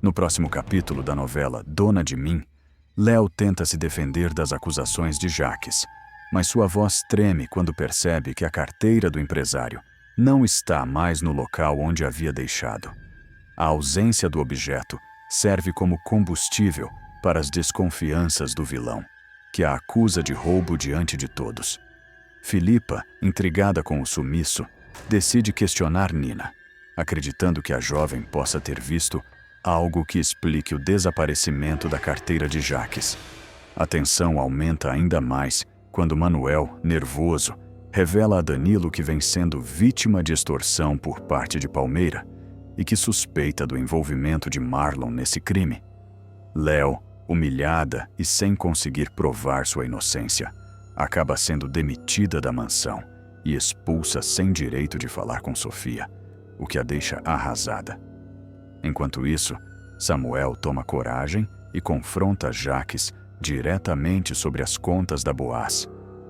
No próximo capítulo da novela Dona de Mim, Léo tenta se defender das acusações de Jaques, mas sua voz treme quando percebe que a carteira do empresário não está mais no local onde havia deixado. A ausência do objeto serve como combustível para as desconfianças do vilão, que a acusa de roubo diante de todos. Filipa, intrigada com o sumiço, decide questionar Nina, acreditando que a jovem possa ter visto algo que explique o desaparecimento da carteira de Jaques. A tensão aumenta ainda mais quando Manuel, nervoso, revela a Danilo que vem sendo vítima de extorsão por parte de Palmeira e que suspeita do envolvimento de Marlon nesse crime. Léo, humilhada e sem conseguir provar sua inocência, acaba sendo demitida da mansão e expulsa sem direito de falar com Sofia, o que a deixa arrasada. Enquanto isso, Samuel toma coragem e confronta Jaques diretamente sobre as contas da Boaz,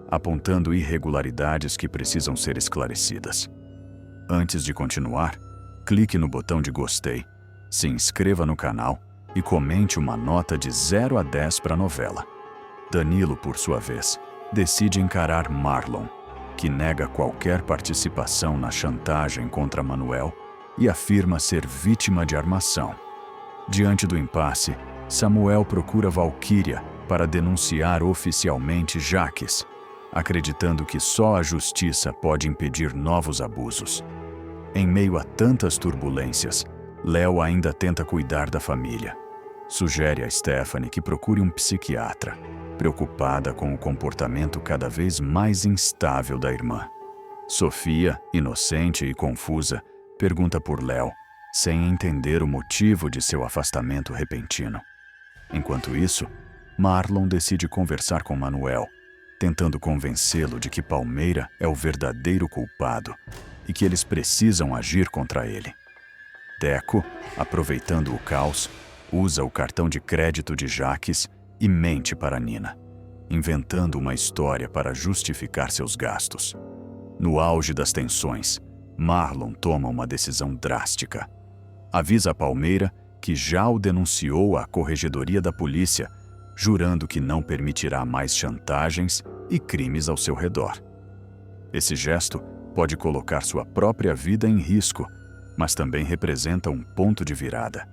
apontando irregularidades que precisam ser esclarecidas. Antes de continuar, clique no botão de gostei, se inscreva no canal e comente uma nota de 0 a 10 para a novela. Danilo, por sua vez, decide encarar Marlon, que nega qualquer participação na chantagem contra Manuel e afirma ser vítima de armação. Diante do impasse, Samuel procura Valquíria para denunciar oficialmente Jaques, acreditando que só a justiça pode impedir novos abusos. Em meio a tantas turbulências, Léo ainda tenta cuidar da família. Sugere a Stephanie que procure um psiquiatra, preocupada com o comportamento cada vez mais instável da irmã. Sofia, inocente e confusa, pergunta por Léo, sem entender o motivo de seu afastamento repentino. Enquanto isso, Marlon decide conversar com Manuel, tentando convencê-lo de que Palmeira é o verdadeiro culpado e que eles precisam agir contra ele. Deco, aproveitando o caos, usa o cartão de crédito de Jaques e mente para Nina, inventando uma história para justificar seus gastos. No auge das tensões, Marlon toma uma decisão drástica. Avisa a Palmeira que já o denunciou à Corregedoria da Polícia, jurando que não permitirá mais chantagens e crimes ao seu redor. Esse gesto pode colocar sua própria vida em risco, mas também representa um ponto de virada,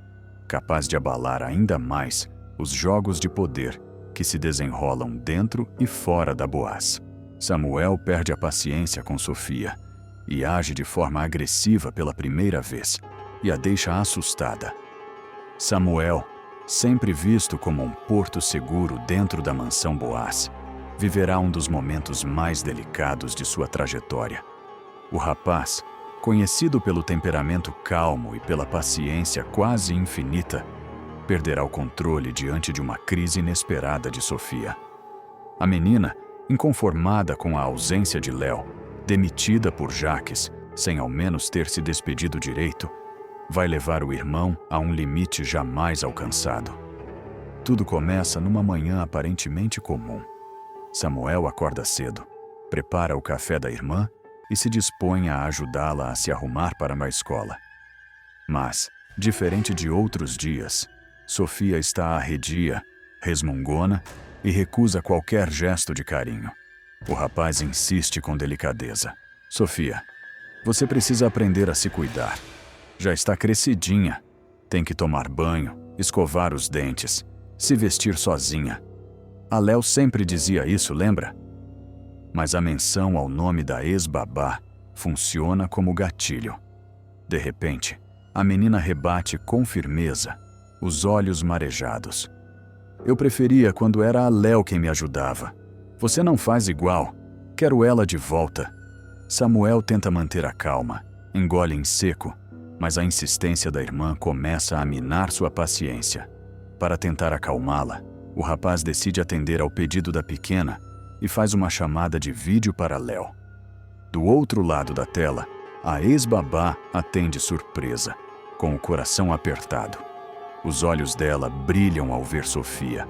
capaz de abalar ainda mais os jogos de poder que se desenrolam dentro e fora da Boaz. Samuel perde a paciência com Sofia e age de forma agressiva pela primeira vez e a deixa assustada. Samuel, sempre visto como um porto seguro dentro da mansão Boaz, viverá um dos momentos mais delicados de sua trajetória. O rapaz, conhecido pelo temperamento calmo e pela paciência quase infinita, perderá o controle diante de uma crise inesperada de Sofia. A menina, inconformada com a ausência de Léo, demitida por Jaques, sem ao menos ter se despedido direito, vai levar o irmão a um limite jamais alcançado. Tudo começa numa manhã aparentemente comum. Samuel acorda cedo, prepara o café da irmã e se dispõe a ajudá-la a se arrumar para a escola. Mas, diferente de outros dias, Sofia está arredia, resmungona e recusa qualquer gesto de carinho. O rapaz insiste com delicadeza. Sofia, você precisa aprender a se cuidar. Já está crescidinha. Tem que tomar banho, escovar os dentes, se vestir sozinha. A Léo sempre dizia isso, lembra? Mas a menção ao nome da ex-babá funciona como gatilho. De repente, a menina rebate com firmeza, os olhos marejados. Eu preferia quando era a Léo quem me ajudava. Você não faz igual. Quero ela de volta. Samuel tenta manter a calma, engole em seco, mas a insistência da irmã começa a minar sua paciência. Para tentar acalmá-la, o rapaz decide atender ao pedido da pequena e faz uma chamada de vídeo para Léo. Do outro lado da tela, a ex-babá atende surpresa, com o coração apertado. Os olhos dela brilham ao ver Sofia,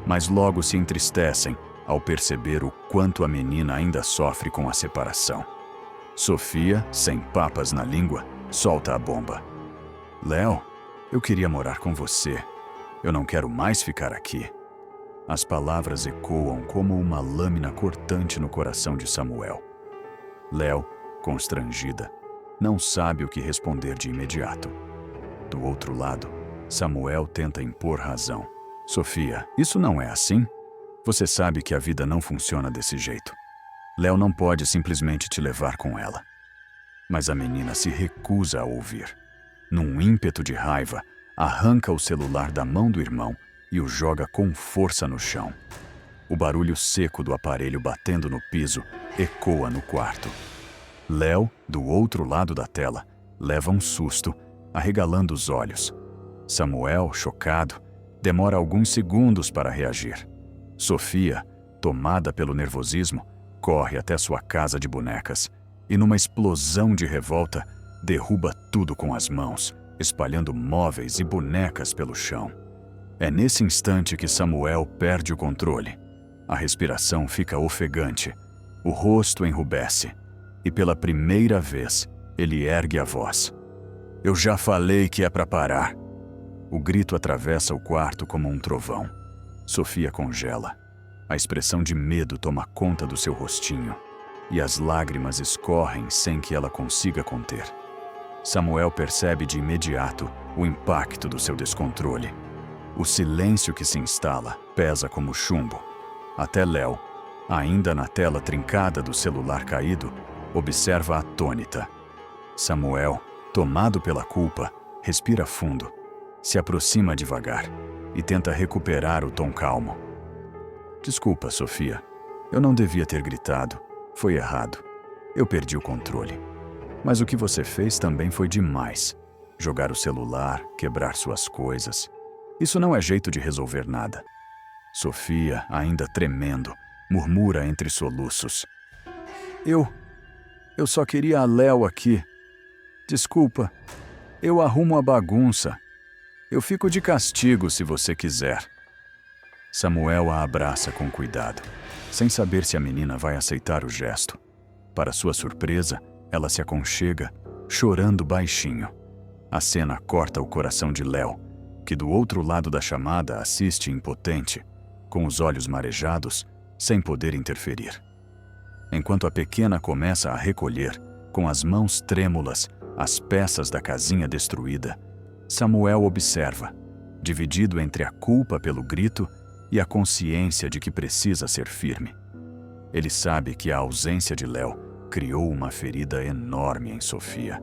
mas logo se entristecem ao perceber o quanto a menina ainda sofre com a separação. Sofia, sem papas na língua, solta a bomba. Léo, Eu queria morar com você. Eu não quero mais ficar aqui. As palavras ecoam como uma lâmina cortante no coração de Samuel. Léo, constrangida, não sabe o que responder de imediato. Do outro lado, Samuel tenta impor razão. Sofia, isso não é assim? Você sabe que a vida não funciona desse jeito. Léo não pode simplesmente te levar com ela. Mas a menina se recusa a ouvir. Num ímpeto de raiva, arranca o celular da mão do irmão e o joga com força no chão. O barulho seco do aparelho batendo no piso ecoa no quarto. Léo, do outro lado da tela, leva um susto, arregalando os olhos. Samuel, chocado, demora alguns segundos para reagir. Sofia, tomada pelo nervosismo, corre até sua casa de bonecas e, numa explosão de revolta, derruba tudo com as mãos, espalhando móveis e bonecas pelo chão. É nesse instante que Samuel perde o controle. A respiração fica ofegante, o rosto enrubesce e, pela primeira vez, ele ergue a voz. Eu já falei que é para parar. O grito atravessa o quarto como um trovão. Sofia congela. A expressão de medo toma conta do seu rostinho e as lágrimas escorrem sem que ela consiga conter. Samuel percebe de imediato o impacto do seu descontrole. O silêncio que se instala pesa como chumbo. Até Léo, ainda na tela trincada do celular caído, observa atônita. Samuel, tomado pela culpa, respira fundo, se aproxima devagar e tenta recuperar o tom calmo. Desculpa, Sofia. Eu não devia ter gritado. Foi errado. Eu perdi o controle. Mas o que você fez também foi demais. Jogar o celular, quebrar suas coisas. Isso não é jeito de resolver nada. Sofia, ainda tremendo, murmura entre soluços. Eu só queria a Léo aqui. Desculpa. Eu arrumo a bagunça. Eu fico de castigo se você quiser. Samuel a abraça com cuidado, sem saber se a menina vai aceitar o gesto. Para sua surpresa, ela se aconchega, chorando baixinho. A cena corta o coração de Léo, que do outro lado da chamada assiste impotente, com os olhos marejados, sem poder interferir. Enquanto a pequena começa a recolher, com as mãos trêmulas, as peças da casinha destruída, Samuel observa, dividido entre a culpa pelo grito e a consciência de que precisa ser firme. Ele sabe que a ausência de Léo criou uma ferida enorme em Sofia,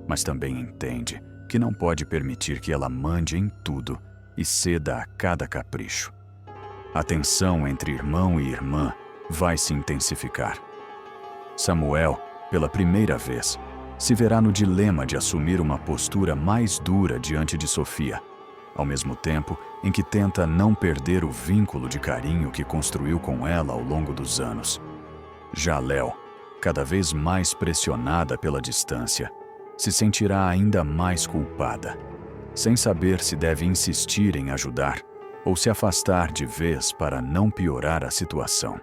mas também entende que não pode permitir que ela mande em tudo e ceda a cada capricho. A tensão entre irmão e irmã vai se intensificar. Samuel, pela primeira vez, se verá no dilema de assumir uma postura mais dura diante de Sofia, ao mesmo tempo em que tenta não perder o vínculo de carinho que construiu com ela ao longo dos anos. Já Léo, cada vez mais pressionada pela distância, se sentirá ainda mais culpada, sem saber se deve insistir em ajudar ou se afastar de vez para não piorar a situação.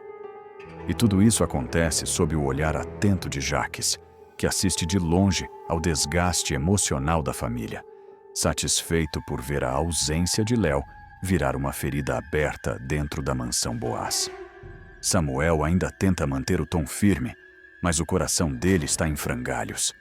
E tudo isso acontece sob o olhar atento de Jaques, que assiste de longe ao desgaste emocional da família, satisfeito por ver a ausência de Léo virar uma ferida aberta dentro da mansão Boaz. Samuel ainda tenta manter o tom firme, mas o coração dele está em frangalhos.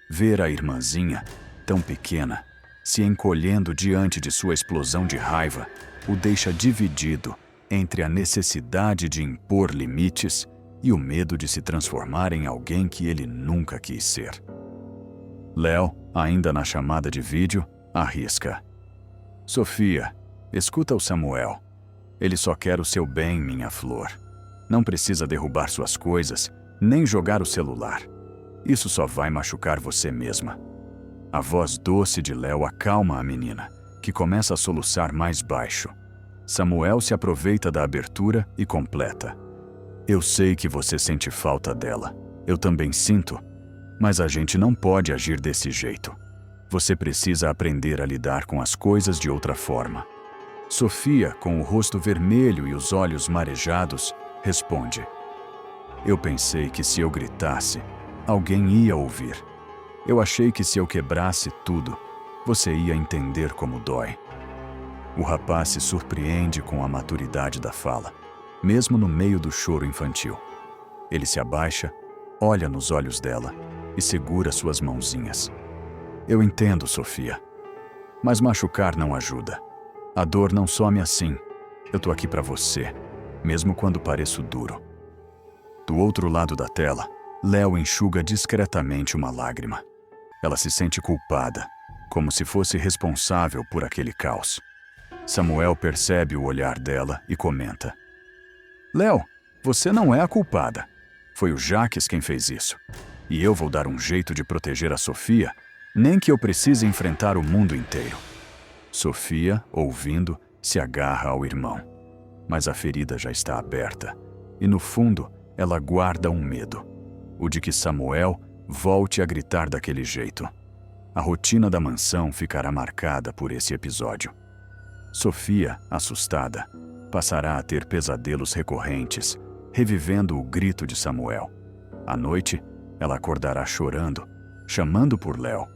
Ver a irmãzinha, tão pequena, se encolhendo diante de sua explosão de raiva, o deixa dividido entre a necessidade de impor limites e o medo de se transformar em alguém que ele nunca quis ser. Léo, ainda na chamada de vídeo, arrisca. Sofia, escuta o Samuel. Ele só quer o seu bem, minha flor. Não precisa derrubar suas coisas, nem jogar o celular. Isso só vai machucar você mesma. A voz doce de Léo acalma a menina, que começa a soluçar mais baixo. Samuel se aproveita da abertura e completa. Eu sei que você sente falta dela. Eu também sinto. Mas a gente não pode agir desse jeito. Você precisa aprender a lidar com as coisas de outra forma. Sofia, com o rosto vermelho e os olhos marejados, responde. Eu pensei que se eu gritasse, alguém ia ouvir. Eu achei que se eu quebrasse tudo, você ia entender como dói. O rapaz se surpreende com a maturidade da fala, mesmo no meio do choro infantil. Ele se abaixa, olha nos olhos dela e segura suas mãozinhas. Eu entendo, Sofia, mas machucar não ajuda. A dor não some assim. Eu tô aqui pra você, mesmo quando pareço duro. Do outro lado da tela, Léo enxuga discretamente uma lágrima. Ela se sente culpada, como se fosse responsável por aquele caos. Samuel percebe o olhar dela e comenta: Léo, você não é a culpada. Foi o Jaques quem fez isso. E eu vou dar um jeito de proteger a Sofia, nem que eu precise enfrentar o mundo inteiro. Sofia, ouvindo, se agarra ao irmão. Mas a ferida já está aberta, e no fundo ela guarda um medo: o de que Samuel volte a gritar daquele jeito. A rotina da mansão ficará marcada por esse episódio. Sofia, assustada, passará a ter pesadelos recorrentes, revivendo o grito de Samuel. À noite, ela acordará chorando, chamando por Léo,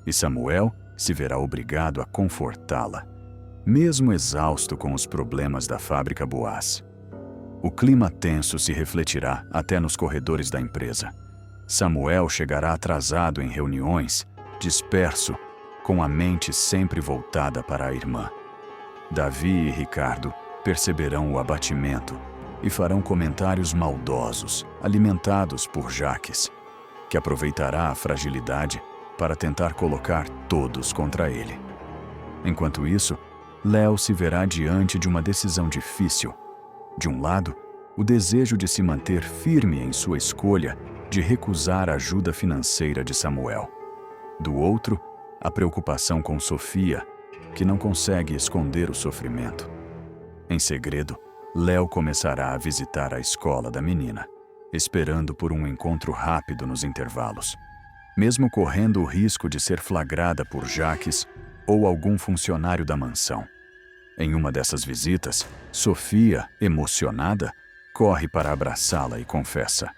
e Samuel se verá obrigado a confortá-la, mesmo exausto com os problemas da fábrica Boaz. O clima tenso se refletirá até nos corredores da empresa. Samuel chegará atrasado em reuniões, disperso, com a mente sempre voltada para a irmã. Davi e Ricardo perceberão o abatimento e farão comentários maldosos, alimentados por Jaques, que aproveitará a fragilidade para tentar colocar todos contra ele. Enquanto isso, Léo se verá diante de uma decisão difícil. De um lado, o desejo de se manter firme em sua escolha de recusar a ajuda financeira de Samuel. Do outro, a preocupação com Sofia, que não consegue esconder o sofrimento. Em segredo, Léo começará a visitar a escola da menina, esperando por um encontro rápido nos intervalos, mesmo correndo o risco de ser flagrada por Jaques ou algum funcionário da mansão. Em uma dessas visitas, Sofia, emocionada, corre para abraçá-la e confessa: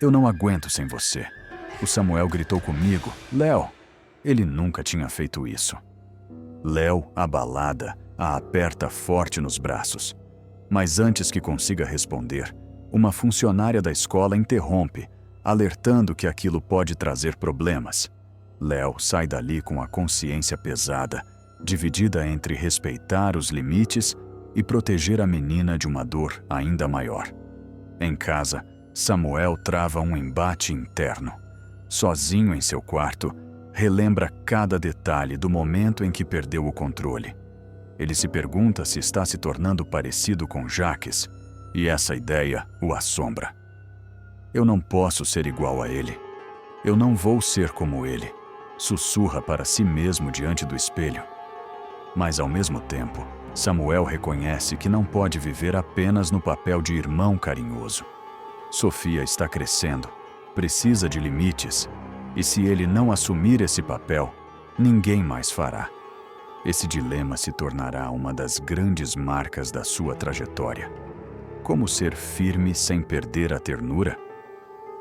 Eu não aguento sem você. O Samuel gritou comigo, Léo. Ele nunca tinha feito isso. Léo, abalada, a aperta forte nos braços. Mas antes que consiga responder, uma funcionária da escola interrompe, alertando que aquilo pode trazer problemas. Léo sai dali com a consciência pesada, dividida entre respeitar os limites e proteger a menina de uma dor ainda maior. Em casa, Samuel trava um embate interno. Sozinho em seu quarto, relembra cada detalhe do momento em que perdeu o controle. Ele se pergunta se está se tornando parecido com Jaques, e essa ideia o assombra. Eu não posso ser igual a ele. Eu não vou ser como ele, sussurra para si mesmo diante do espelho. Mas ao mesmo tempo, Samuel reconhece que não pode viver apenas no papel de irmão carinhoso. Sofia está crescendo, precisa de limites, e se ele não assumir esse papel, ninguém mais fará. Esse dilema se tornará uma das grandes marcas da sua trajetória. Como ser firme sem perder a ternura?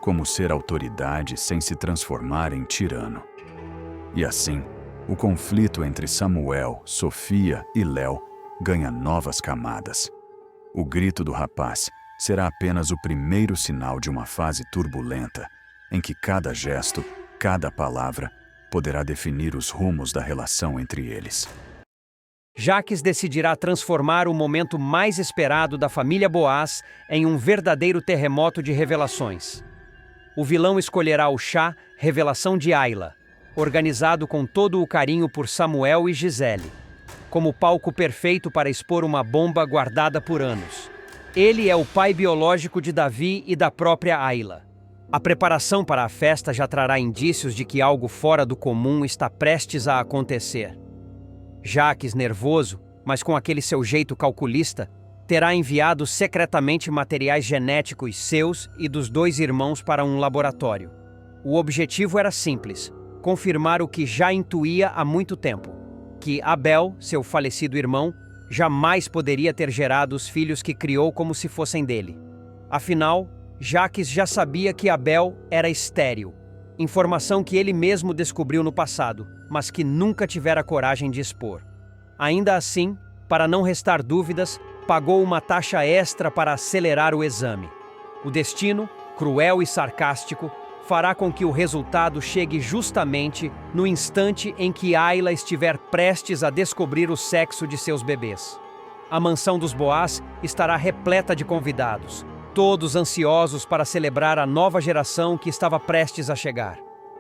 Como ser autoridade sem se transformar em tirano? E assim, o conflito entre Samuel, Sofia e Léo ganha novas camadas. O grito do rapaz será apenas o primeiro sinal de uma fase turbulenta, em que cada gesto, cada palavra, poderá definir os rumos da relação entre eles. Jaques decidirá transformar o momento mais esperado da família Boaz em um verdadeiro terremoto de revelações. O vilão escolherá o chá Revelação de Ayla, organizado com todo o carinho por Samuel e Gisele, como palco perfeito para expor uma bomba guardada por anos. Ele é o pai biológico de Davi e da própria Ayla. A preparação para a festa já trará indícios de que algo fora do comum está prestes a acontecer. Jaques, nervoso, mas com aquele seu jeito calculista, terá enviado secretamente materiais genéticos seus e dos dois irmãos para um laboratório. O objetivo era simples: confirmar o que já intuía há muito tempo, que Abel, seu falecido irmão, jamais poderia ter gerado os filhos que criou como se fossem dele. Afinal, Jaques já sabia que Abel era estéril, informação que ele mesmo descobriu no passado, mas que nunca tivera coragem de expor. Ainda assim, para não restar dúvidas, pagou uma taxa extra para acelerar o exame. O destino, cruel e sarcástico, fará com que o resultado chegue justamente no instante em que Ayla estiver prestes a descobrir o sexo de seus bebês. A mansão dos Boaz estará repleta de convidados, todos ansiosos para celebrar a nova geração que estava prestes a chegar.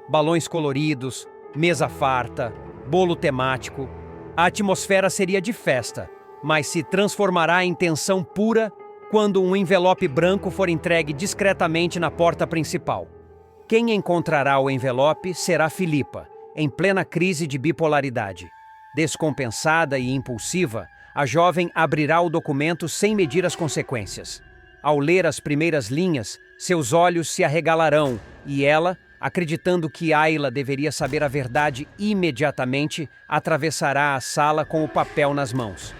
Balões coloridos, mesa farta, bolo temático. A atmosfera seria de festa, mas se transformará em tensão pura quando um envelope branco for entregue discretamente na porta principal. Quem encontrará o envelope será Filipa, em plena crise de bipolaridade. Descompensada e impulsiva, a jovem abrirá o documento sem medir as consequências. Ao ler as primeiras linhas, seus olhos se arregalarão e ela, acreditando que Ayla deveria saber a verdade imediatamente, atravessará a sala com o papel nas mãos.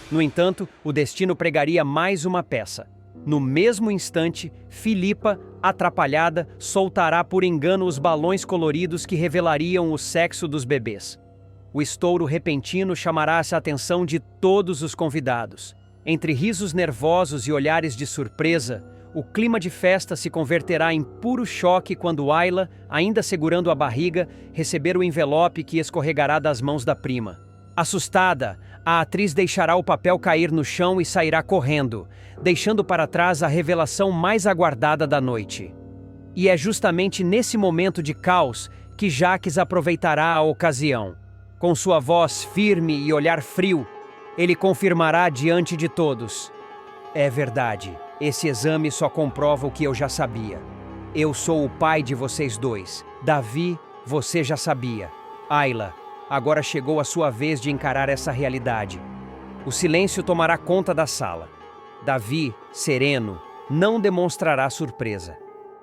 No entanto, o destino pregaria mais uma peça. No mesmo instante, Filipa, atrapalhada, soltará por engano os balões coloridos que revelariam o sexo dos bebês. O estouro repentino chamará a atenção de todos os convidados. Entre risos nervosos e olhares de surpresa, o clima de festa se converterá em puro choque quando Ayla, ainda segurando a barriga, receber o envelope que escorregará das mãos da prima. Assustada, a atriz deixará o papel cair no chão e sairá correndo, deixando para trás a revelação mais aguardada da noite. E é justamente nesse momento de caos que Jacques aproveitará a ocasião. Com sua voz firme e olhar frio, ele confirmará diante de todos: é verdade, esse exame só comprova o que eu já sabia. Eu sou o pai de vocês dois. Davi, você já sabia. Ayla, agora chegou a sua vez de encarar essa realidade. O silêncio tomará conta da sala. Davi, sereno, não demonstrará surpresa.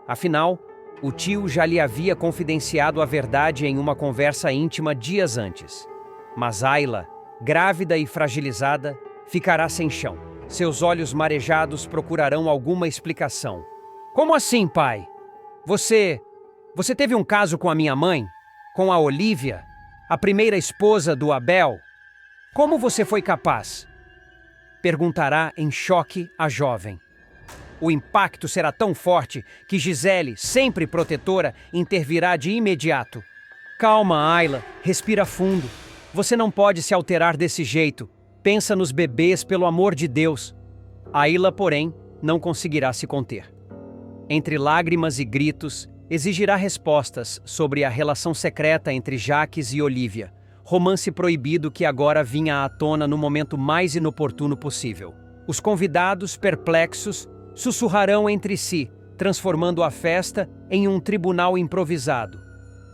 Afinal, o tio já lhe havia confidenciado a verdade em uma conversa íntima dias antes. Mas Ayla, grávida e fragilizada, ficará sem chão. Seus olhos marejados procurarão alguma explicação. Como assim, pai? Você teve um caso com a minha mãe? Com a Olívia? A primeira esposa do Abel? Como você foi capaz? Perguntará em choque a jovem. O impacto será tão forte que Gisele, sempre protetora, intervirá de imediato. Calma, Ayla, respira fundo. Você não pode se alterar desse jeito. Pensa nos bebês, pelo amor de Deus. Ayla, porém, não conseguirá se conter. Entre lágrimas e gritos, exigirá respostas sobre a relação secreta entre Jacques e Olívia, romance proibido que agora vinha à tona no momento mais inoportuno possível. Os convidados, perplexos, sussurrarão entre si, transformando a festa em um tribunal improvisado.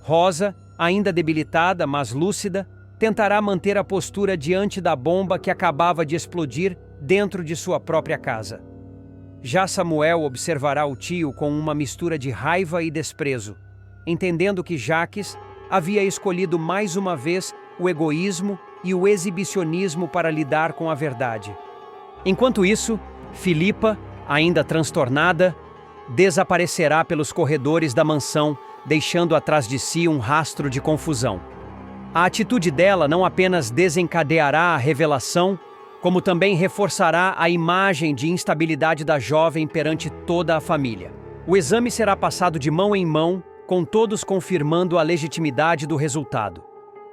Rosa, ainda debilitada, mas lúcida, tentará manter a postura diante da bomba que acabava de explodir dentro de sua própria casa. Já Samuel observará o tio com uma mistura de raiva e desprezo, entendendo que Jacques havia escolhido mais uma vez o egoísmo e o exibicionismo para lidar com a verdade. Enquanto isso, Filipa, ainda transtornada, desaparecerá pelos corredores da mansão, deixando atrás de si um rastro de confusão. A atitude dela não apenas desencadeará a revelação, como também reforçará a imagem de instabilidade da jovem perante toda a família. O exame será passado de mão em mão, com todos confirmando a legitimidade do resultado.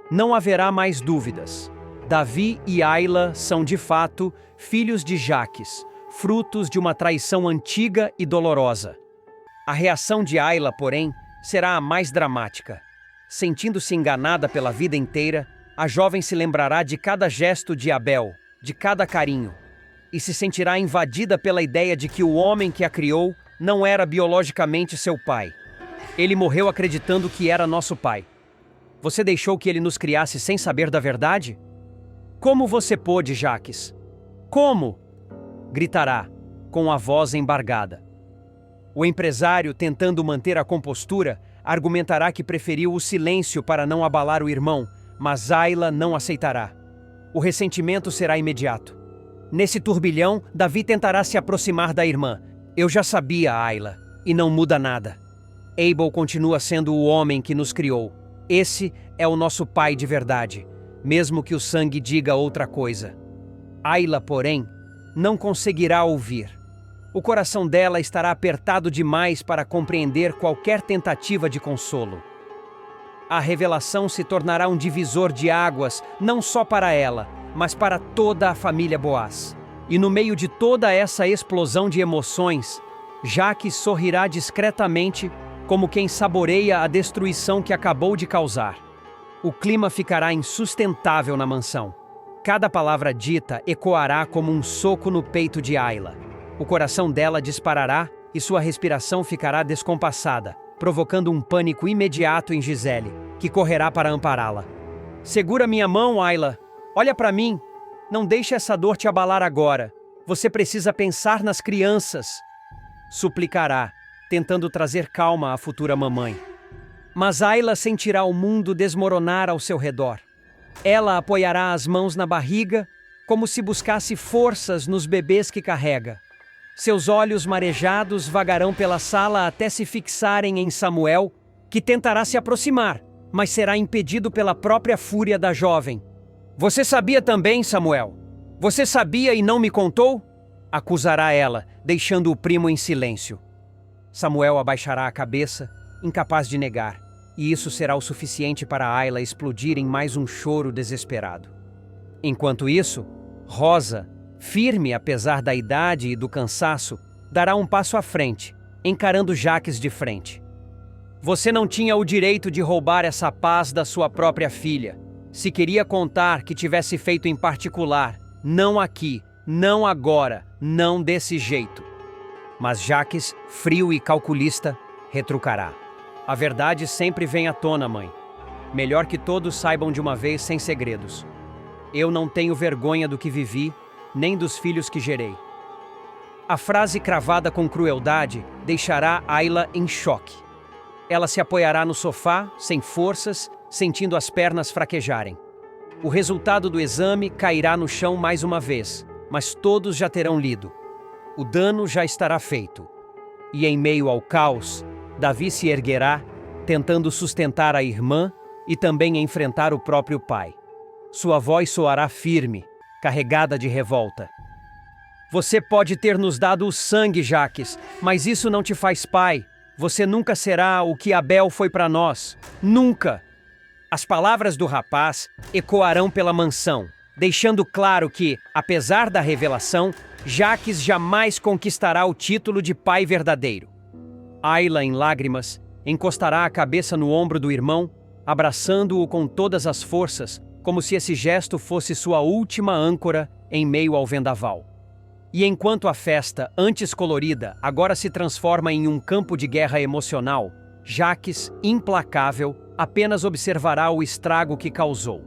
Não haverá mais dúvidas. Davi e Ayla são, de fato, filhos de Jacques, frutos de uma traição antiga e dolorosa. A reação de Ayla, porém, será a mais dramática. Sentindo-se enganada pela vida inteira, a jovem se lembrará de cada gesto de Abel, de cada carinho, e se sentirá invadida pela ideia de que o homem que a criou não era biologicamente seu pai. Ele morreu acreditando que era nosso pai. Você deixou que ele nos criasse sem saber da verdade? Como você pôde, Jacques? Como? Gritará, com a voz embargada. O empresário, tentando manter a compostura, argumentará que preferiu o silêncio para não abalar o irmão, mas Ayla não aceitará. O ressentimento será imediato. Nesse turbilhão, Davi tentará se aproximar da irmã. Eu já sabia, Ayla, e não muda nada. Abel continua sendo o homem que nos criou. Esse é o nosso pai de verdade, mesmo que o sangue diga outra coisa. Ayla, porém, não conseguirá ouvir. O coração dela estará apertado demais para compreender qualquer tentativa de consolo. A revelação se tornará um divisor de águas, não só para ela, mas para toda a família Boaz. E no meio de toda essa explosão de emoções, Jacques sorrirá discretamente, como quem saboreia a destruição que acabou de causar. O clima ficará insustentável na mansão. Cada palavra dita ecoará como um soco no peito de Ayla. O coração dela disparará e sua respiração ficará descompassada, provocando um pânico imediato em Gisele, que correrá para ampará-la. Segura minha mão, Ayla. Olha para mim. Não deixe essa dor te abalar agora. Você precisa pensar nas crianças. Suplicará, tentando trazer calma à futura mamãe. Mas Ayla sentirá o mundo desmoronar ao seu redor. Ela apoiará as mãos na barriga, como se buscasse forças nos bebês que carrega. Seus olhos marejados vagarão pela sala até se fixarem em Samuel, que tentará se aproximar, mas será impedido pela própria fúria da jovem. Você sabia também, Samuel? Você sabia e não me contou? Acusará ela, deixando o primo em silêncio. Samuel abaixará a cabeça, incapaz de negar, e isso será o suficiente para Ayla explodir em mais um choro desesperado. Enquanto isso, Rosa, firme apesar da idade e do cansaço, dará um passo à frente, encarando Jacques de frente. Você não tinha o direito de roubar essa paz da sua própria filha. Se queria contar que tivesse feito em particular, não aqui, não agora, não desse jeito. Mas Jacques, frio e calculista, retrucará. A verdade sempre vem à tona, mãe. Melhor que todos saibam de uma vez sem segredos. Eu não tenho vergonha do que vivi, nem dos filhos que gerei. A frase cravada com crueldade deixará Ayla em choque. Ela se apoiará no sofá, sem forças, sentindo as pernas fraquejarem. O resultado do exame cairá no chão mais uma vez, mas todos já terão lido. O dano já estará feito. E em meio ao caos, Davi se erguerá, tentando sustentar a irmã e também enfrentar o próprio pai. Sua voz soará firme, carregada de revolta. Você pode ter nos dado o sangue, Jacques, mas isso não te faz pai. Você nunca será o que Abel foi para nós. Nunca! As palavras do rapaz ecoarão pela mansão, deixando claro que, apesar da revelação, Jacques jamais conquistará o título de pai verdadeiro. Ayla, em lágrimas, encostará a cabeça no ombro do irmão, abraçando-o com todas as forças, como se esse gesto fosse sua última âncora em meio ao vendaval. E enquanto a festa, antes colorida, agora se transforma em um campo de guerra emocional, Jacques, implacável, apenas observará o estrago que causou,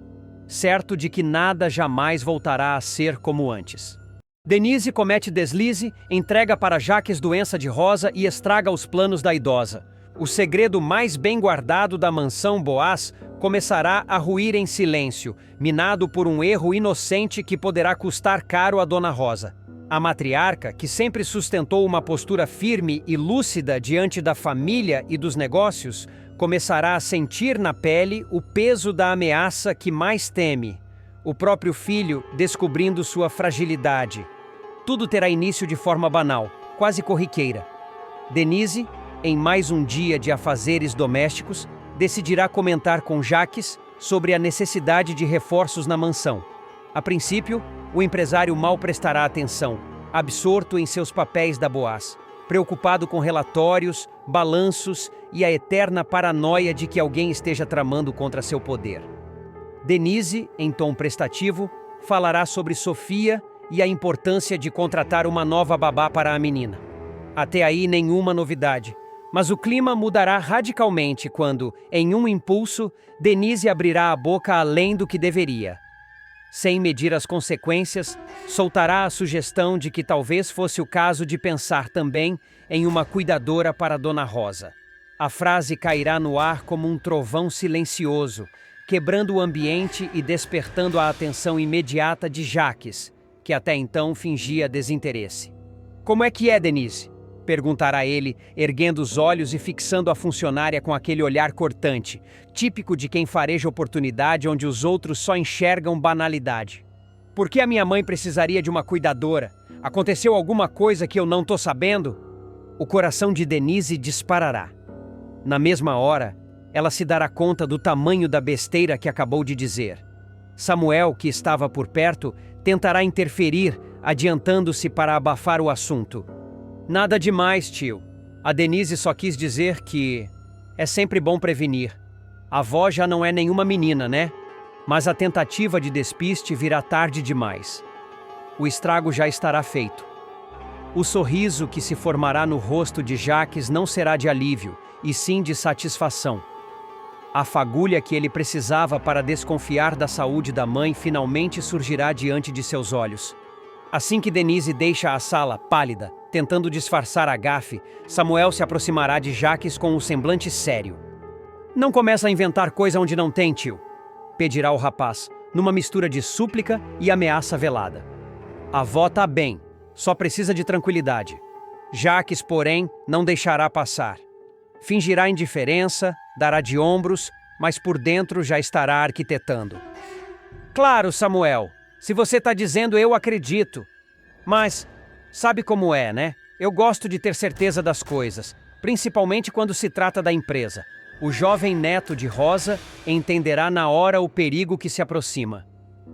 certo de que nada jamais voltará a ser como antes. Denise comete deslize, entrega para Jacques doença de Rosa e estraga os planos da idosa. O segredo mais bem guardado da mansão Boaz começará a ruir em silêncio, minado por um erro inocente que poderá custar caro a Dona Rosa. A matriarca, que sempre sustentou uma postura firme e lúcida diante da família e dos negócios, começará a sentir na pele o peso da ameaça que mais teme, o próprio filho descobrindo sua fragilidade. Tudo terá início de forma banal, quase corriqueira. Denise, em mais um dia de afazeres domésticos, decidirá comentar com Jacques sobre a necessidade de reforços na mansão. A princípio, o empresário mal prestará atenção, absorto em seus papéis da Boaz, preocupado com relatórios, balanços e a eterna paranoia de que alguém esteja tramando contra seu poder. Denise, em tom prestativo, falará sobre Sofia e a importância de contratar uma nova babá para a menina. Até aí, nenhuma novidade. Mas o clima mudará radicalmente quando, em um impulso, Denise abrirá a boca além do que deveria. Sem medir as consequências, soltará a sugestão de que talvez fosse o caso de pensar também em uma cuidadora para Dona Rosa. A frase cairá no ar como um trovão silencioso, quebrando o ambiente e despertando a atenção imediata de Jacques, que até então fingia desinteresse. Como é que é, Denise? perguntará ele, erguendo os olhos e fixando a funcionária com aquele olhar cortante, típico de quem fareja oportunidade onde os outros só enxergam banalidade. Por que a minha mãe precisaria de uma cuidadora? Aconteceu alguma coisa que eu não tô sabendo? O coração de Denise disparará. Na mesma hora, ela se dará conta do tamanho da besteira que acabou de dizer. Samuel, que estava por perto, tentará interferir, adiantando-se para abafar o assunto. Nada demais, tio. A Denise só quis dizer que é sempre bom prevenir. A avó já não é nenhuma menina, né? Mas a tentativa de despiste virá tarde demais. O estrago já estará feito. O sorriso que se formará no rosto de Jacques não será de alívio, e sim de satisfação. A fagulha que ele precisava para desconfiar da saúde da mãe finalmente surgirá diante de seus olhos. Assim que Denise deixa a sala, pálida, tentando disfarçar a gafe, Samuel se aproximará de Jacques com um semblante sério. Não começa a inventar coisa onde não tem, tio, pedirá o rapaz, numa mistura de súplica e ameaça velada. A avó tá bem, só precisa de tranquilidade. Jacques, porém, não deixará passar. Fingirá indiferença, dará de ombros, mas por dentro já estará arquitetando. Claro, Samuel, se você está dizendo eu acredito. Mas sabe como é, né? Eu gosto de ter certeza das coisas, principalmente quando se trata da empresa. O jovem neto de Rosa entenderá na hora o perigo que se aproxima.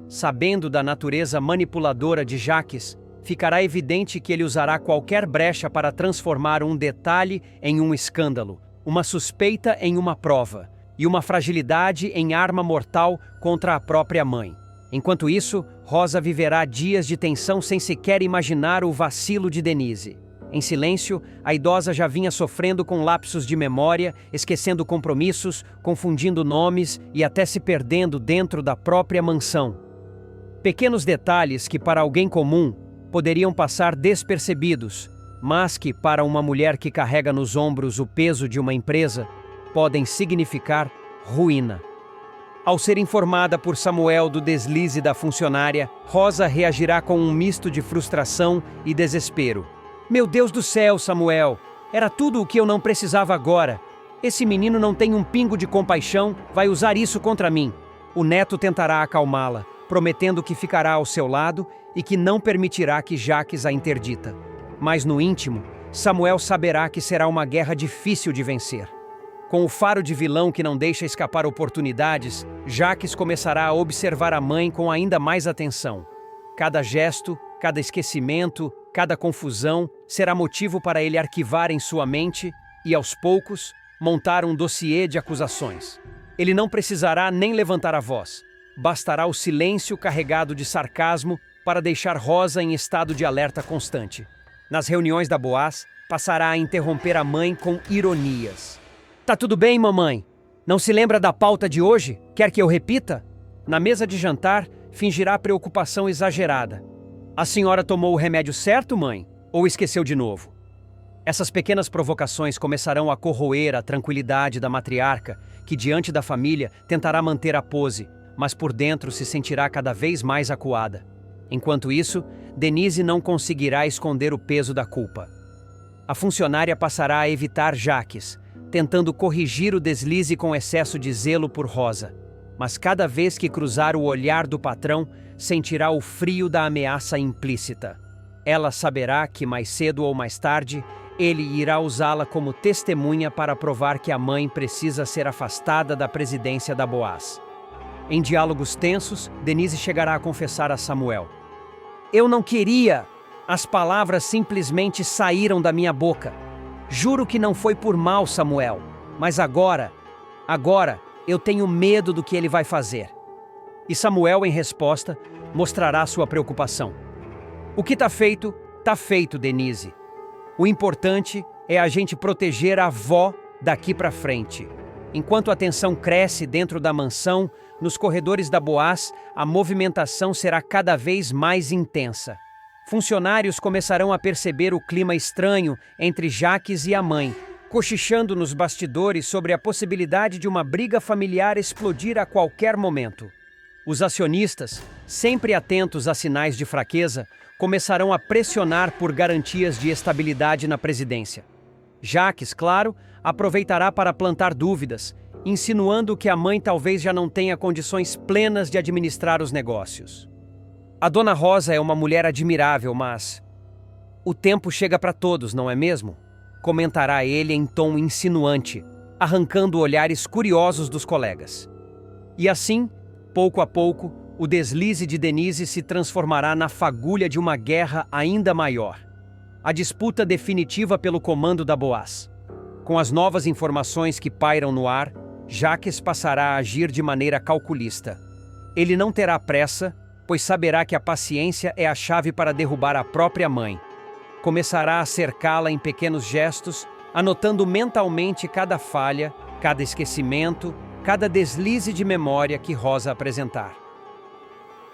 Sabendo da natureza manipuladora de Jacques, ficará evidente que ele usará qualquer brecha para transformar um detalhe em um escândalo, uma suspeita em uma prova e uma fragilidade em arma mortal contra a própria mãe. Enquanto isso, Rosa viverá dias de tensão sem sequer imaginar o vacilo de Denise. Em silêncio, a idosa já vinha sofrendo com lapsos de memória, esquecendo compromissos, confundindo nomes e até se perdendo dentro da própria mansão. Pequenos detalhes que para alguém comum poderiam passar despercebidos, mas que para uma mulher que carrega nos ombros o peso de uma empresa, podem significar ruína. Ao ser informada por Samuel do deslize da funcionária, Rosa reagirá com um misto de frustração e desespero. Meu Deus do céu, Samuel! Era tudo o que eu não precisava agora. Esse menino não tem um pingo de compaixão, vai usar isso contra mim. O neto tentará acalmá-la, prometendo que ficará ao seu lado e que não permitirá que Jacques a interdita. Mas no íntimo, Samuel saberá que será uma guerra difícil de vencer. Com o faro de vilão que não deixa escapar oportunidades, Jacques começará a observar a mãe com ainda mais atenção. Cada gesto, cada esquecimento, cada confusão será motivo para ele arquivar em sua mente e, aos poucos, montar um dossiê de acusações. Ele não precisará nem levantar a voz. Bastará o silêncio carregado de sarcasmo para deixar Rosa em estado de alerta constante. Nas reuniões da Boaz, passará a interromper a mãe com ironias. Tá tudo bem, mamãe? Não se lembra da pauta de hoje? Quer que eu repita? Na mesa de jantar, fingirá preocupação exagerada. A senhora tomou o remédio certo, mãe? Ou esqueceu de novo? Essas pequenas provocações começarão a corroer a tranquilidade da matriarca, que diante da família tentará manter a pose, mas por dentro se sentirá cada vez mais acuada. Enquanto isso, Denise não conseguirá esconder o peso da culpa. A funcionária passará a evitar Jacques, tentando corrigir o deslize com excesso de zelo por Rosa. Mas cada vez que cruzar o olhar do patrão, sentirá o frio da ameaça implícita. Ela saberá que mais cedo ou mais tarde, ele irá usá-la como testemunha para provar que a mãe precisa ser afastada da presidência da Boaz. Em diálogos tensos, Denise chegará a confessar a Samuel: eu não queria. As palavras simplesmente saíram da minha boca. Juro que não foi por mal, Samuel. Mas agora, eu tenho medo do que ele vai fazer. E Samuel, em resposta, mostrará sua preocupação. O que tá feito, Denise. O importante é a gente proteger a avó daqui para frente. Enquanto a tensão cresce dentro da mansão, nos corredores da Boaz, a movimentação será cada vez mais intensa. Funcionários começarão a perceber o clima estranho entre Jacques e a mãe, cochichando nos bastidores sobre a possibilidade de uma briga familiar explodir a qualquer momento. Os acionistas, sempre atentos a sinais de fraqueza, começarão a pressionar por garantias de estabilidade na presidência. Jacques, claro, aproveitará para plantar dúvidas, insinuando que a mãe talvez já não tenha condições plenas de administrar os negócios. A Dona Rosa é uma mulher admirável, mas o tempo chega para todos, não é mesmo? Comentará ele em tom insinuante, arrancando olhares curiosos dos colegas. E assim, pouco a pouco, o deslize de Denise se transformará na fagulha de uma guerra ainda maior. A disputa definitiva pelo comando da Boaz. Com as novas informações que pairam no ar, Jacques passará a agir de maneira calculista. Ele não terá pressa, pois saberá que a paciência é a chave para derrubar a própria mãe. Começará a cercá-la em pequenos gestos, anotando mentalmente cada falha, cada esquecimento, cada deslize de memória que Rosa apresentar.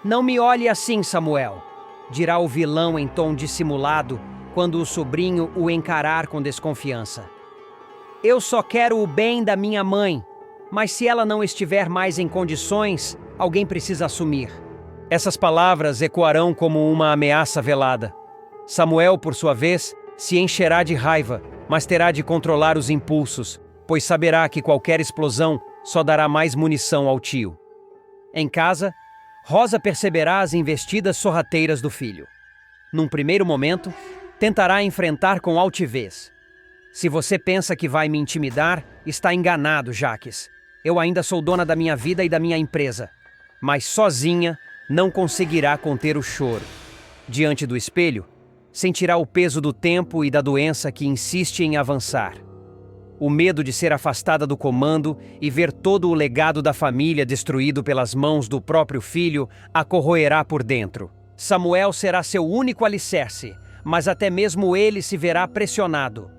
"Não me olhe assim, Samuel", dirá o vilão em tom dissimulado quando o sobrinho o encarar com desconfiança. "Eu só quero o bem da minha mãe, mas se ela não estiver mais em condições, alguém precisa assumir." Essas palavras ecoarão como uma ameaça velada. Samuel, por sua vez, se encherá de raiva, mas terá de controlar os impulsos, pois saberá que qualquer explosão só dará mais munição ao tio. Em casa, Rosa perceberá as investidas sorrateiras do filho. Num primeiro momento, tentará enfrentar com altivez. "Se você pensa que vai me intimidar, está enganado, Jacques. Eu ainda sou dona da minha vida e da minha empresa." Mas sozinha, não conseguirá conter o choro. Diante do espelho, sentirá o peso do tempo e da doença que insiste em avançar. O medo de ser afastada do comando e ver todo o legado da família destruído pelas mãos do próprio filho a corroerá por dentro. Samuel será seu único alicerce, mas até mesmo ele se verá pressionado.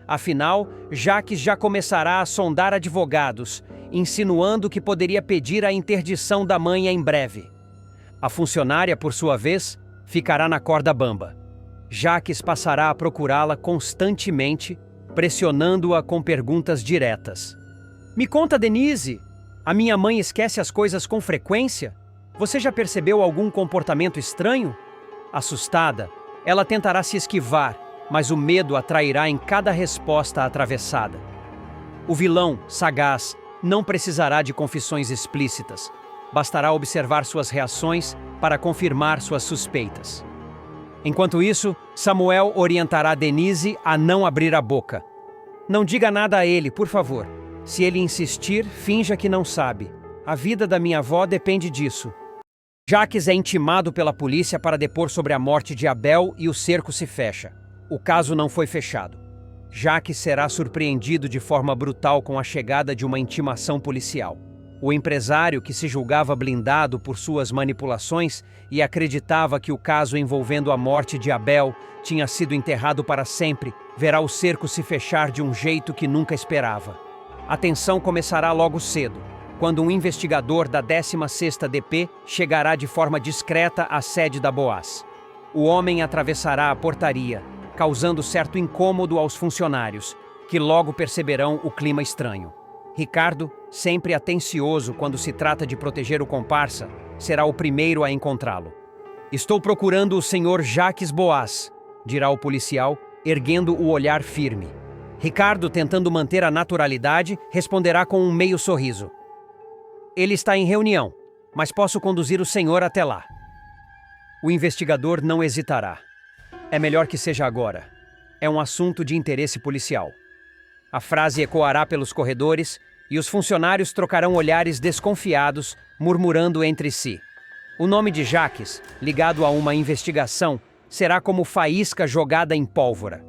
Afinal, Jacques já começará a sondar advogados, insinuando que poderia pedir a interdição da mãe em breve. A funcionária, por sua vez, ficará na corda bamba. Jacques passará a procurá-la constantemente, pressionando-a com perguntas diretas. "Me conta, Denise, a minha mãe esquece as coisas com frequência? Você já percebeu algum comportamento estranho?" Assustada, ela tentará se esquivar, mas o medo atrairá em cada resposta atravessada. O vilão, sagaz, não precisará de confissões explícitas. Bastará observar suas reações para confirmar suas suspeitas. Enquanto isso, Samuel orientará Denise a não abrir a boca. "Não diga nada a ele, por favor. Se ele insistir, finja que não sabe. A vida da minha avó depende disso." Jacques é intimado pela polícia para depor sobre a morte de Abel e o cerco se fecha. O caso não foi fechado. Jacques será surpreendido de forma brutal com a chegada de uma intimação policial. O empresário, que se julgava blindado por suas manipulações e acreditava que o caso envolvendo a morte de Abel tinha sido enterrado para sempre, verá o cerco se fechar de um jeito que nunca esperava. A tensão começará logo cedo, quando um investigador da 16ª DP chegará de forma discreta à sede da Boaz. O homem atravessará a portaria, causando certo incômodo aos funcionários, que logo perceberão o clima estranho. Ricardo, sempre atencioso quando se trata de proteger o comparsa, será o primeiro a encontrá-lo. "Estou procurando o senhor Jacques Boaz", dirá o policial, erguendo o olhar firme. Ricardo, tentando manter a naturalidade, responderá com um meio sorriso. "Ele está em reunião, mas posso conduzir o senhor até lá." O investigador não hesitará. "É melhor que seja agora. É um assunto de interesse policial." A frase ecoará pelos corredores e os funcionários trocarão olhares desconfiados, murmurando entre si. O nome de Jacques, ligado a uma investigação, será como faísca jogada em pólvora.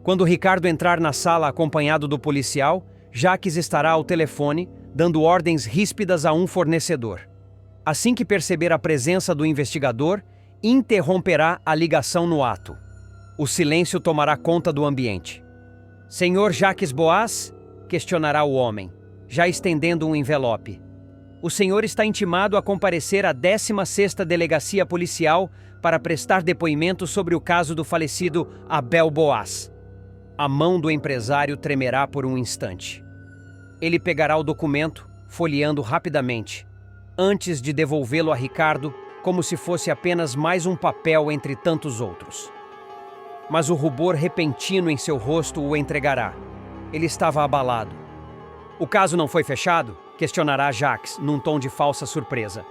Quando Ricardo entrar na sala acompanhado do policial, Jacques estará ao telefone, dando ordens ríspidas a um fornecedor. Assim que perceber a presença do investigador, interromperá a ligação no ato. O silêncio tomará conta do ambiente. "Senhor Jacques Boaz?", questionará o homem, já estendendo um envelope. "O senhor está intimado a comparecer à 16ª Delegacia Policial para prestar depoimento sobre o caso do falecido Abel Boaz." A mão do empresário tremerá por um instante. Ele pegará o documento, folheando rapidamente. Antes de devolvê-lo a Ricardo, como se fosse apenas mais um papel entre tantos outros. Mas o rubor repentino em seu rosto o entregará. Ele estava abalado. O caso não foi fechado? Questionará Jacques, num tom de falsa surpresa.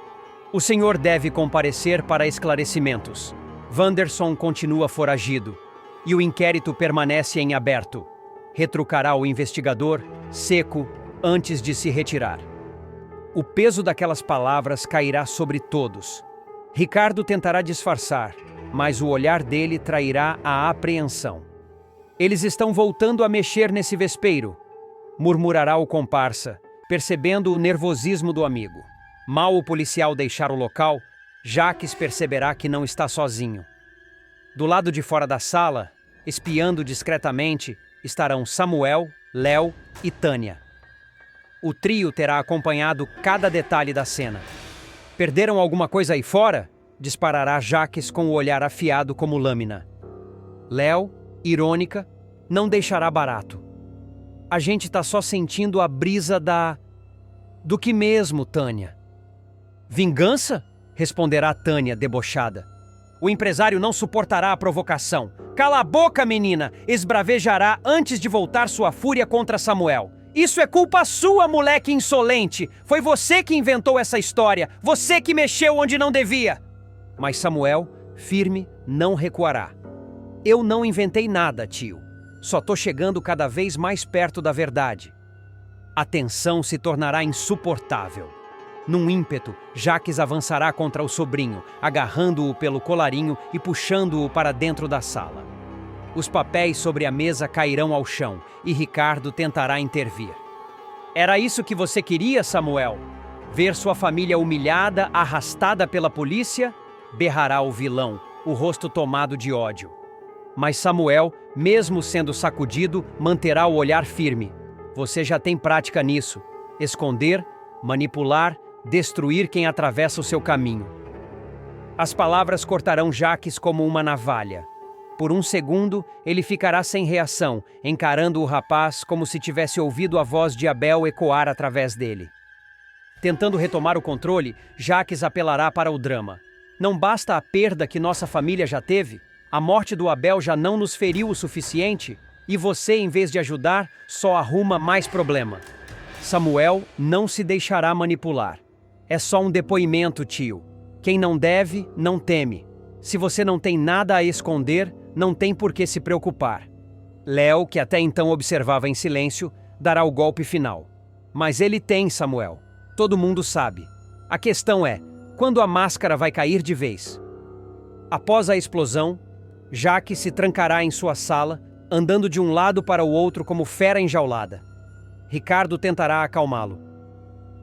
O senhor deve comparecer para esclarecimentos. Wanderson continua foragido e o inquérito permanece em aberto. Retrucará o investigador, seco, antes de se retirar. O peso daquelas palavras cairá sobre todos. Ricardo tentará disfarçar, mas o olhar dele trairá a apreensão. Eles estão voltando a mexer nesse vespeiro, murmurará o comparsa, percebendo o nervosismo do amigo. Mal o policial deixar o local, Jacques perceberá que não está sozinho. Do lado de fora da sala, espiando discretamente, estarão Samuel, Léo e Tânia. O trio terá acompanhado cada detalhe da cena. Perderam alguma coisa aí fora? Disparará Jacques com o olhar afiado como lâmina. Léo, irônica, não deixará barato. A gente tá só sentindo a brisa do que mesmo, Tânia? Vingança? Responderá Tânia, debochada. O empresário não suportará a provocação. Cala a boca, menina! Esbravejará antes de voltar sua fúria contra Samuel. Isso é culpa sua, moleque insolente! Foi você que inventou essa história! Você que mexeu onde não devia! Mas Samuel, firme, não recuará. Eu não inventei nada, tio. Só tô chegando cada vez mais perto da verdade. A tensão se tornará insuportável. Num ímpeto, Jacques avançará contra o sobrinho, agarrando-o pelo colarinho e puxando-o para dentro da sala. Os papéis sobre a mesa cairão ao chão e Ricardo tentará intervir. Era isso que você queria, Samuel? Ver sua família humilhada, arrastada pela polícia? Berrará o vilão, o rosto tomado de ódio. Mas Samuel, mesmo sendo sacudido, manterá o olhar firme. Você já tem prática nisso. Esconder, manipular, destruir quem atravessa o seu caminho. As palavras cortarão Jacques como uma navalha. Por um segundo, ele ficará sem reação, encarando o rapaz como se tivesse ouvido a voz de Abel ecoar através dele. Tentando retomar o controle, Jacques apelará para o drama. Não basta a perda que nossa família já teve? A morte do Abel já não nos feriu o suficiente? E você, em vez de ajudar, só arruma mais problema. Samuel não se deixará manipular. É só um depoimento, tio. Quem não deve, não teme. Se você não tem nada a esconder, não tem por que se preocupar. Léo, que até então observava em silêncio, dará o golpe final. Mas ele tem, Samuel. Todo mundo sabe. A questão é, quando a máscara vai cair de vez? Após a explosão, Jacques se trancará em sua sala, andando de um lado para o outro como fera enjaulada. Ricardo tentará acalmá-lo.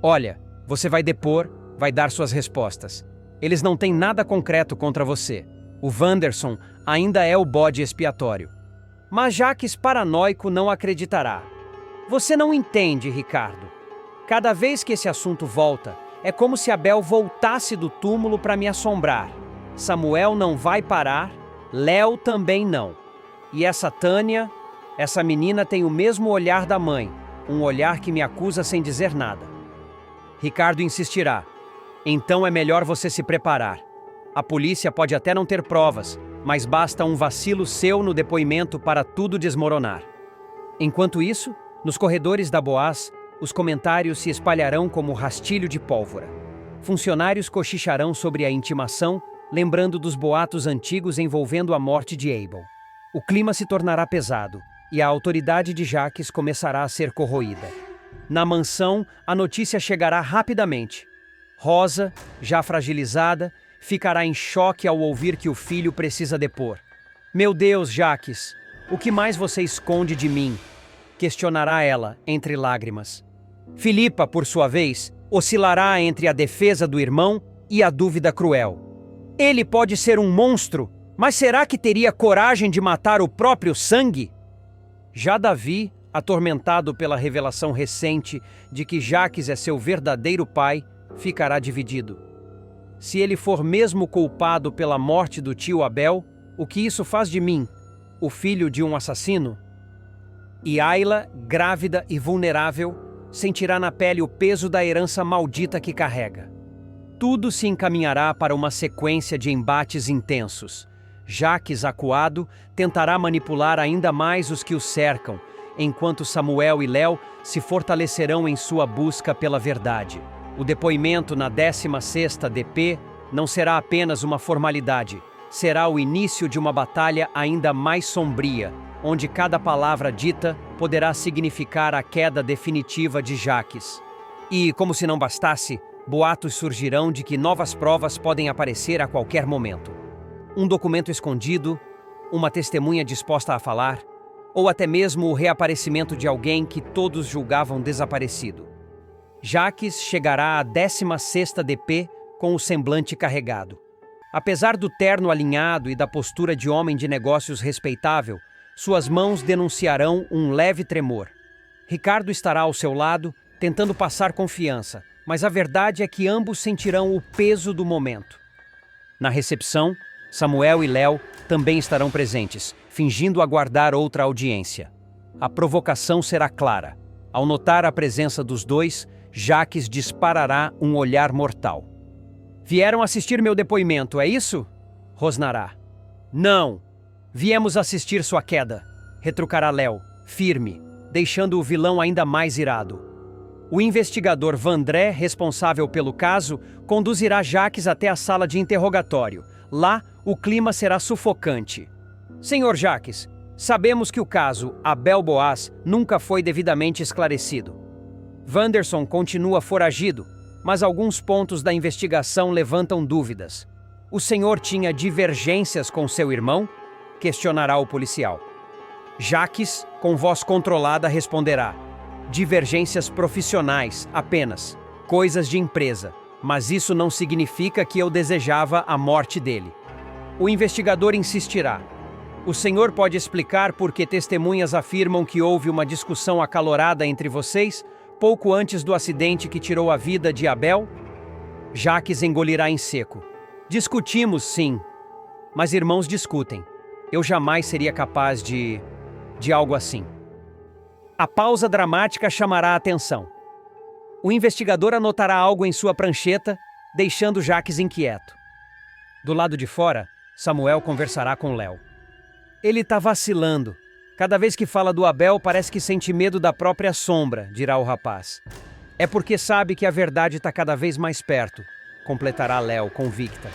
Olha, você vai depor, vai dar suas respostas. Eles não têm nada concreto contra você. O Wanderson ainda é o bode expiatório. Mas Jacques paranoico não acreditará. Você não entende, Ricardo. Cada vez que esse assunto volta, é como se Abel voltasse do túmulo para me assombrar. Samuel não vai parar, Léo também não. E essa Tânia, essa menina tem o mesmo olhar da mãe, um olhar que me acusa sem dizer nada. Ricardo insistirá. Então é melhor você se preparar. A polícia pode até não ter provas, mas basta um vacilo seu no depoimento para tudo desmoronar. Enquanto isso, nos corredores da Boaz, os comentários se espalharão como rastilho de pólvora. Funcionários cochicharão sobre a intimação, lembrando dos boatos antigos envolvendo a morte de Abel. O clima se tornará pesado e a autoridade de Jacques começará a ser corroída. Na mansão, a notícia chegará rapidamente. Rosa, já fragilizada, ficará em choque ao ouvir que o filho precisa depor. Meu Deus, Jacques, o que mais você esconde de mim? Questionará ela, entre lágrimas. Filipa, por sua vez, oscilará entre a defesa do irmão e a dúvida cruel. Ele pode ser um monstro, mas será que teria coragem de matar o próprio sangue? Já Davi, atormentado pela revelação recente de que Jacques é seu verdadeiro pai, ficará dividido. Se ele for mesmo culpado pela morte do tio Abel, o que isso faz de mim, o filho de um assassino? E Ayla, grávida e vulnerável, sentirá na pele o peso da herança maldita que carrega. tudo se encaminhará para uma sequência de embates intensos. Jaques, acuado, tentará manipular ainda mais os que o cercam, enquanto Samuel e Léo se fortalecerão em sua busca pela verdade. O depoimento na 16ª DP não será apenas uma formalidade, será o início de uma batalha ainda mais sombria, onde cada palavra dita poderá significar a queda definitiva de Jaques. E, como se não bastasse, boatos surgirão de que novas provas podem aparecer a qualquer momento. Um documento escondido, uma testemunha disposta a falar, ou até mesmo o reaparecimento de alguém que todos julgavam desaparecido. Jaques chegará à 16ª DP com o semblante carregado. Apesar do terno alinhado e da postura de homem de negócios respeitável, suas mãos denunciarão um leve tremor. Ricardo estará ao seu lado, tentando passar confiança, mas a verdade é que ambos sentirão o peso do momento. Na recepção, Samuel e Léo também estarão presentes, fingindo aguardar outra audiência. A provocação será clara. Ao notar a presença dos dois, Jaques disparará um olhar mortal. "Vieram assistir meu depoimento, é isso?" rosnará. "Não! Viemos assistir sua queda", retrucará Léo, firme, deixando o vilão ainda mais irado. O investigador Vandré, responsável pelo caso, conduzirá Jaques até a sala de interrogatório. Lá, o clima será sufocante. "Senhor Jaques, sabemos que o caso Abel Boaz nunca foi devidamente esclarecido. Wanderson continua foragido, mas alguns pontos da investigação levantam dúvidas. O senhor tinha divergências com seu irmão?" questionará o policial. Jaques, com voz controlada, responderá: "Divergências profissionais, apenas. Coisas de empresa. Mas isso não significa que eu desejava a morte dele." O investigador insistirá: "O senhor pode explicar por que testemunhas afirmam que houve uma discussão acalorada entre vocês, pouco antes do acidente que tirou a vida de Abel?" Jaques engolirá em seco: "Discutimos, sim. Mas irmãos discutem. Eu jamais seria capaz de algo assim." A pausa dramática chamará a atenção. O investigador anotará algo em sua prancheta, deixando Jaques inquieto. Do lado de fora, Samuel conversará com Léo. "Ele está vacilando. Cada vez que fala do Abel, parece que sente medo da própria sombra", dirá o rapaz. "É porque sabe que a verdade está cada vez mais perto", completará Léo, convicta.